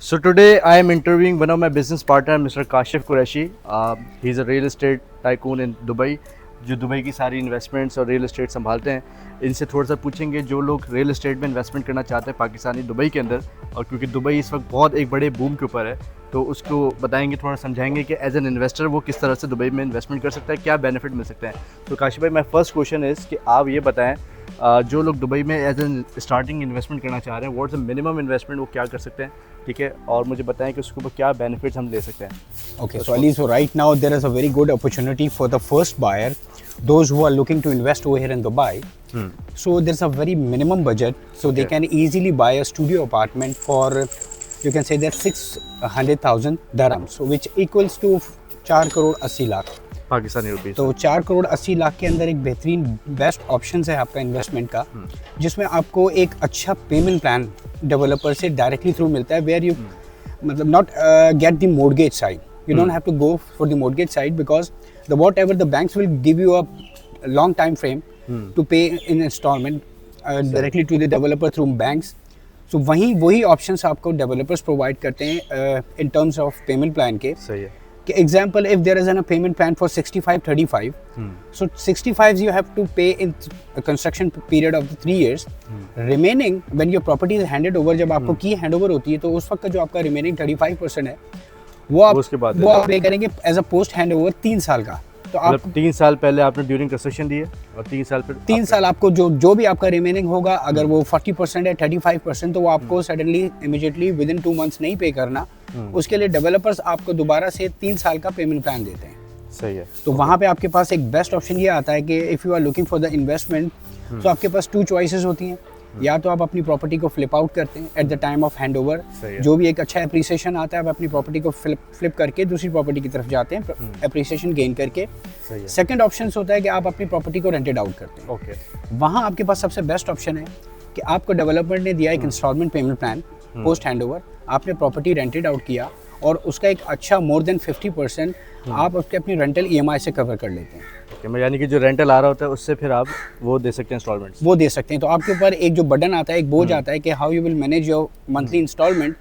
So today I am interviewing one of my business partner, Mr. Kashif Qureshi. He's a real estate tycoon in Dubai, जो Dubai की सारी investments और real estate संभालते हैं. इनसे थोड़ा सा पूछेंगे जो लोग रियल एस्टेट में इन्वेस्टमेंट करना चाहते हैं पाकिस्तानी दुबई के अंदर, और क्योंकि दुबई इस वक्त बहुत एक बड़े बूम के ऊपर है, तो उसको बताएंगे, थोड़ा समझाएंगे कि एज एन इन्वेस्टर वो किस तरह से दुबई में इन्वेस्टमेंट कर सकता है, क्या बेनिफिट मिल सकते हैं. तो काशिफ भाई, माई फर्स्ट क्वेश्चन इज़ कि आप ये बताएं, जो लोग दुबई में एज एन स्टार्टिंग इन्वेस्टमेंट करना चाह रहे हैं, व्हाट्स द मिनिमम इन्वेस्टमेंट वो क्या कर सकते हैं, ठीक है, और मुझे बताएं कि उसके ऊपर क्या बेनिफिट्स हम ले सकते हैं. Okay, so Ali, so right now there is a very good opportunity for the first buyer, those who are looking to invest over here in Dubai. So there's a very minimum budget, so they can easily buy a studio apartment for, you can say that 600,000 dirhams, so which equals to 4 crore 80 lakh Pakistani rupees. तो 4 करोड़ 80 लाख के अंदर एक बेहतरीन best option है आपका investment का, जिसमें आपको एक अच्छा पेमेंट प्लान डेवलपर से डायरेक्टली थ्रू मिलता है, वेयर यू मतलब not get the mortgage side, you don't have to go for the mortgage side, because the whatever the banks will give you a long time frame to pay in instalment directly to the developer through banks. So वही options आपको developers provide करते हैं in terms of payment plan के. सही है. Example, if there is a payment plan for 65-35, so 65 you have to pay in a construction period of 3 years. Remaining, when your property is handed over, जब आपको की handover होती है, तो उस वक्त का जो आपका रिमेनिंग 35% है, वो आप पे करेंगे एज अ पोस्ट हैंडओवर 3 साल का. तो आप 3 साल पहले आपने ड्यूरिंग कंस्ट्रक्शन दिए और 3 साल फिर 3 साल आपको जो भी आपका रिमेनिंग होगा, अगर वो 40% है 35%, तो वो आपको suddenly immediately with in 2 months नहीं पे करना. उसके लिए डेवलपर्स आपको दोबारा से 3 साल का पेमेंट प्लान देते हैं. सही है. तो वहाँ पे आपके पास एक बेस्ट ऑप्शन ये आता है कि if you are looking for the investment, तो आपके पास 2 चॉइसेस होती हैं. या तो आप अपनी प्रॉपर्टी को फ्लिप आउट करते हैं at the time of handover, जो भी एक अच्छा अप्रिसिएशन आता है, आप अपनी प्रॉपर्टी को फ्लिप करके दूसरी प्रॉपर्टी की तरफ जाते हैं अप्रिसिएशन गेन करके. सेकंड ऑप्शन होता है कि आप अपनी प्रॉपर्टी को रेंटेड आउट करते हैं. ओके. वहाँ आपके पास सबसे बेस्ट ऑप्शन है कि आपको डेवलपर ने दिया एक installment payment plan post handover, आपने प्रॉपर्टी रेंटेड आउट किया और उसका एक अच्छा मोर देन 50% आप उसके अपनी रेंटल EMI से कवर कर लेते हैं. ओके, यानी कि जो रेंटल आ रहा होता है उससे फिर आप वो दे सकते हैं इंस्टॉलमेंट्स. वो दे सकते हैं. तो आपके ऊपर एक जो बर्डन आता है, एक बोझ आता है कि how you will manage your monthly installment.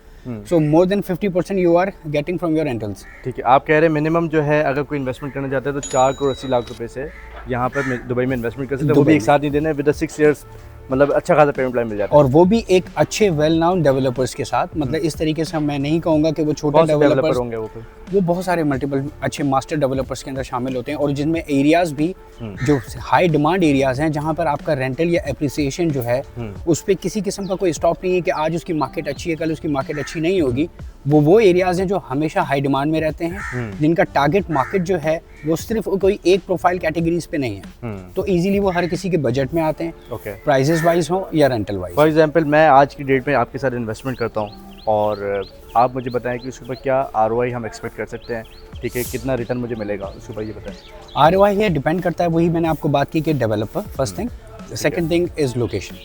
So more than 50% you are getting from your rentals. ठीक है. आप कह रहे हैं मिनिमम जो है, अगर कोई इन्वेस्टमेंट करना चाहता है तो 4 करोड़ 80 लाख रुपए से यहाँ पर दुबई में इन्वेस्टमेंट कर सकते हैं. वो भी एक साथ नहीं देना है, विद 6 ईयर्स, मतलब अच्छा खासा पेमेंट प्लान मिल जाता है. और वो भी एक अच्छे वेल नाउन डेवलपर्स के साथ. मतलब इस तरीके से मैं नहीं कहूँगा कि वो छोटे डेवलपर्स होंगे, वो बहुत सारे मल्टीपल अच्छे मास्टर डेवलपर्स के अंदर शामिल होते हैं, और जिनमें एरियाज भी जो हाई डिमांड एरियाज हैं, जहाँ पर आपका रेंटल या एप्रिसिएशन जो है उस पर किसी किस्म का कोई स्टॉप नहीं है कि आज उसकी मार्केट अच्छी है, कल उसकी मार्केट अच्छी नहीं होगी. वो एरियाज हैं जो हमेशा हाई डिमांड में रहते हैं, जिनका टारगेट मार्केट जो है वो सिर्फ कोई एक प्रोफाइल कैटेगरीज पे नहीं है. तो इजीली वो हर किसी के बजट में आते हैं, प्राइजेस वाइज हो या रेंटल वाइज. फॉर एग्जांपल, मैं आज की डेट में आपके साथ इन्वेस्टमेंट करता हूँ, और आप मुझे बताएं कि उसके ऊपर क्या ROI हम एक्सपेक्ट कर सकते हैं, ठीक है, कितना रिटर्न मुझे मिलेगा, उसके ऊपर ये बताएं. ROI ये डिपेंड करता है, वही मैंने आपको बात की कि developer first thing, second thing is location.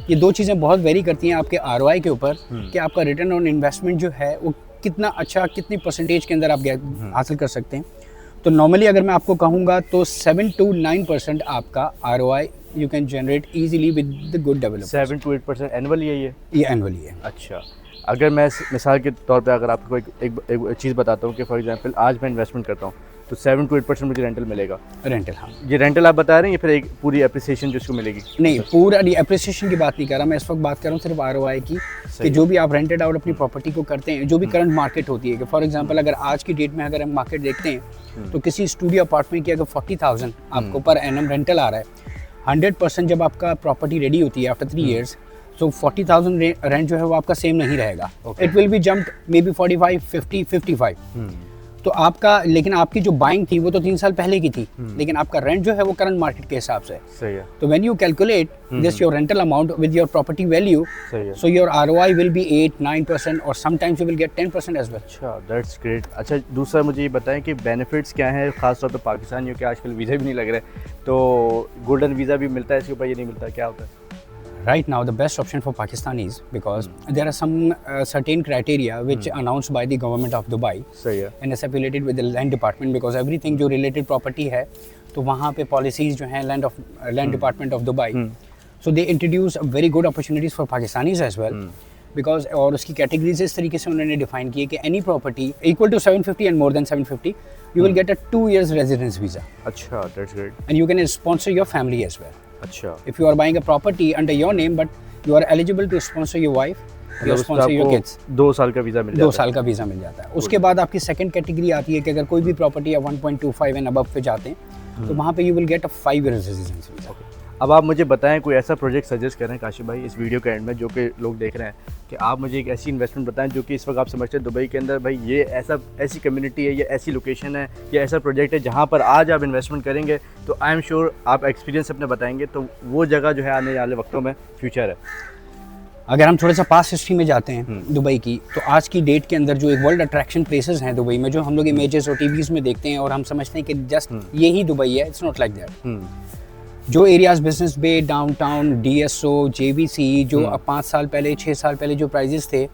ये 2 चीज़ें बहुत वेरी करती हैं आपके ROI के ऊपर, कि आपका रिटर्न ऑन इन्वेस्टमेंट जो है वो कितना अच्छा, कितनी परसेंटेज के अंदर आप हासिल कर सकते हैं. तो नॉर्मली अगर मैं आपको कहूँगा तो 7 to 9% आपका ROI you can generate easily with the good developer. 7 to 8% annually है ये एनुअली है. अच्छा. अगर मैं मिसाल के तौर पे अगर आपको एक चीज़ बताता हूँ कि फॉर एग्जांपल आज मैं इन्वेस्टमेंट करता हूँ तो 7 to 8% मुझे रेंटल मिलेगा. रेंटल, हाँ. ये रेंटल आप बता रहे हैं या फिर एक पूरी एप्रिसिएशन जो इसको मिलेगी? नहीं, पूरा एप्रिसिएशन की बात नहीं कर रहा मैं इस वक्त, बात कर रहा हूँ सिर्फ ROI की, कि जो भी आप रेंटेड आउट अपनी प्रॉपर्टी को करते हैं, जो भी करंट मार्केट होती है, कि फॉर एग्जांपल अगर आज की डेट में अगर हम मार्केट देखते हैं तो किसी स्टूडियो अपार्टमेंट की अगर 40,000 आपको पर एनम रेंटल आ रहा है, 100% जब आपका प्रॉपर्टी रेडी होती है आफ्टर 3 years, तो 40,000 रेंट जो है वो आपका सेम नहीं रहेगा. It will be jumped may be 45, 50, 55. तो आपका, लेकिन आपकी जो बाइंग थी वो तो 3 साल पहले की थी, लेकिन आपका रेंट जो है वो करंट मार्केट के हिसाब से है। सही है। तो when you calculate this your rental amount with your property value, सही है। So your ROI will be 8-9% और sometimes you will get 10% as well. अच्छा, दैट्स ग्रेट। अच्छा, दूसरा मुझे ये बताएं कि बेनिफिट्स क्या हैं, खासतौर पर पाकिस्तानियों के आजकल वीज़ा भी नहीं लग रहे, तो गोल्डन वीज़ा भी मिलता है इसके ऊपर, ये नहीं मिलता, क्या होता है? Right now, the best option for Pakistanis, because there are some certain criteria which announced by the government of Dubai सही है। and is affiliated with the land department, because everything जो related property है तो वहाँ पे policies जो हैं land department of Dubai, so they introduce very good opportunities for Pakistanis as well, because और उसकी categories इस तरीके से उन्होंने define की है कि any property equal to 750 and more than 750 you will get a 2 years residence visa, अच्छा, that's great. and you can sponsor your family as well. अच्छा, If you are buying a property under your name, but you are eligible to sponsor your wife, you मतलब sponsor your kids. 2 साल का visa मिल जाता 2 है। साल का visa मिल जाता है। उसके बाद आपकी सेकंड कैटेगरी आती है कि अगर कोई भी प्रॉपर्टी आप 1.25 एंड अबव पे जाते हैं तो वहाँ पे you will get a 5 year residence visa. अब आप मुझे बताएं कोई ऐसा प्रोजेक्ट सजेस्ट करें काशिफ भाई इस वीडियो के एंड में, जो कि लोग देख रहे हैं, कि आप मुझे एक ऐसी इन्वेस्टमेंट बताएं जो कि इस वक्त आप समझते हैं दुबई के अंदर भाई ये ऐसी कम्युनिटी है, ये ऐसी लोकेशन है, या ऐसा प्रोजेक्ट है जहाँ पर आज आप इन्वेस्टमेंट करेंगे तो आई एम श्योर आप एक्सपीरियंस अपने बताएंगे तो वो जगह जो है आने वाले वक्तों में फ्यूचर है। अगर हम थोड़ा सा पास्ट हिस्ट्री में जाते हैं दुबई की, तो आज की डेट के अंदर जो एक वर्ल्ड अट्रैक्शन प्लेसेस हैं दुबई में, जो हम लोग इमेजेस और टीवीज़ में देखते हैं और हम समझते हैं कि जस्ट यही दुबई है, इट्स नॉट लाइक दैट। जो एरियाज बिजनेस बे, डाउनटाउन, DSO, JVC, जो अब 5 साल पहले 6 साल पहले जो प्राइजेस थे,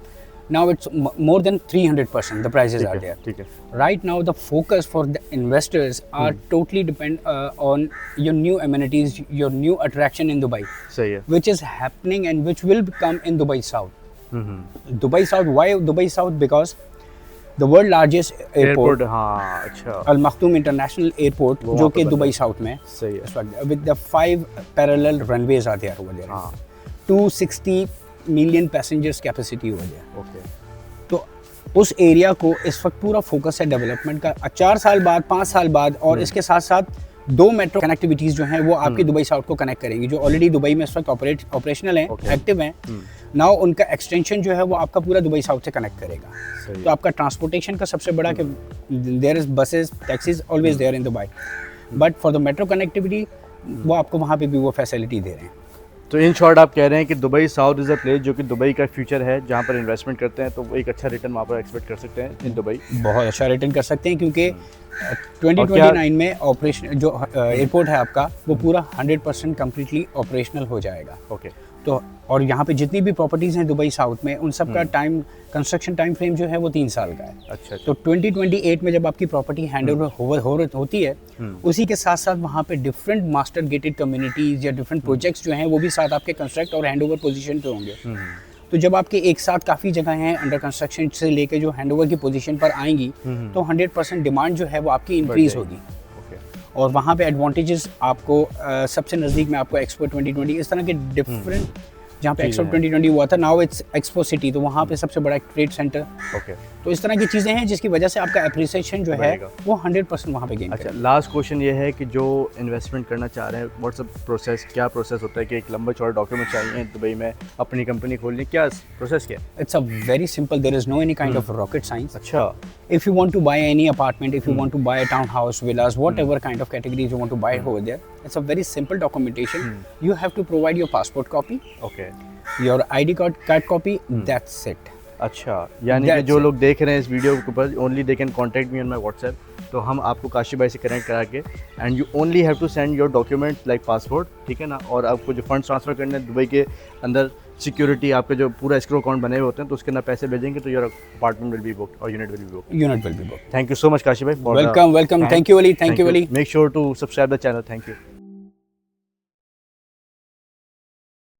now it's more than 300% the prices are there. ठीक है। Right now the focus for the investors are totally depend on your new amenities, your new attraction in Dubai, सही है। which is happening and which will come in Dubai South. Dubai South, why Dubai South? Because the world largest airport, हाँ, अच्छा, Al Maktoum International Airport, जो कि Dubai south में सही है। इस वक्त, with the 5 parallel runways are there over there. हाँ, 260 million passengers capacity over there. Okay. तो उस एरिया को इस वक्त पूरा फोकस है डेवलपमेंट का। 4 साल बाद, 5 साल बाद, और इसके साथ साथ 2 मेट्रो कनेक्टिविटीज़ जो हैं वो आपकी दुबई साउथ को कनेक्ट करेंगी, जो ऑलरेडी दुबई में इस वक्त ऑपरेशनल हैं, एक्टिव हैं। नाउ उनका एक्सटेंशन जो है वो आपका पूरा दुबई साउथ से कनेक्ट करेगा। तो आपका ट्रांसपोर्टेशन का सबसे बड़ा कि there is buses, taxis always there in Dubai, but for the metro connectivity वो आपको वहाँ पे भी वो फैसिलिटी दे रहे हैं। तो इन शॉर्ट आप कह रहे हैं कि Dubai south is a place जो कि दुबई का फ्यूचर है, जहाँ पर इन्वेस्टमेंट करते हैं तो वो एक अच्छा रिटर्न वहाँ पर एक्सपेक्ट कर सकते हैं इन दुबई। बहुत अच्छा रिटर्न कर सकते हैं, क्योंकि 2029 में ऑपरेशन जो एयरपोर्ट है आपका वो पूरा 100% कम्प्लीटली ऑपरेशनल हो जाएगा। ओके। तो और यहाँ पे जितनी भी प्रॉपर्टीज़ हैं दुबई साउथ में, उन सब का कंस्ट्रक्शन टाइम फ्रेम जो है वो 3 साल का है। अच्छा। तो 2028 में जब आपकी प्रॉपर्टी हैंड ओवर होती है, उसी के साथ साथ वहाँ पे डिफरेंट मास्टर गेटेड कम्युनिटीज़ या डिफरेंट प्रोजेक्ट्स जो हैं वो भी साथ आपके कंस्ट्रक्ट और हैंड ओवर पोजीशन पे होंगे। तो जब आपके एक साथ काफ़ी जगह हैं अंडर कंस्ट्रक्शन से लेके जो हैंड ओवर की पोजीशन पर आएंगी, तो 100% डिमांड जो है वो आपकी इंक्रीज़ होगी। और वहाँ पे एडवांटेजेस आपको सबसे नज़दीक में आपको एक्सपो 2020, इस तरह के डिफरेंट, जहाँ पे एक्सपो 2020 हुआ था, नाउ इट्स एक्सपो सिटी, तो वहाँ पे सबसे बड़ा ट्रेड सेंटर। ओके। तो इस तरह की चीज़ें हैं जिसकी वजह से आपका एप्रिसिएशन जो है वो 100% वहाँ पे गेन अच्छा, लास्ट क्वेश्चन ये है कि जो इन्वेस्टमेंट करना चाह रहे हैं, व्हाट्स द प्रोसेस, क्या प्रोसेस होता है कि एक लंबा चौड़ा डॉक्यूमेंट चाहिए दुबई में अपनी कंपनी खोलने, क्या प्रोसेस क्या है? It's a very simple, there is no any kind of rocket science. अच्छा। If you want to buy any apartment, if you want to buy a townhouse, villas, whatever kind of categories you want to buy over there, it's a very simple documentation. You have to provide your passport copy, okay. your ID card copy, that's it. अच्छा, यानी कि जो लोग देख रहे हैं इस video के ऊपर, only they can contact me on my WhatsApp, तो हम आपको काशिफ भाई से कनेक्ट करा के, and you only have to send your document like passport, ठीक है ना, और आपको जो फंड्स ट्रांसफ़र करने हैं दुबई के अंदर, सिक्योरिटी आपके जो पूरा एस्क्रो अकाउंट बने हुए होते हैं, तो उसके अंदर पैसे भेजेंगे तो your apartment will be booked और unit will be booked. Unit will be booked. Thank you so much Kashif भाई। Welcome. Thank you, Ali. Thank you, Ali. Make sure to subscribe the channel. Thank you.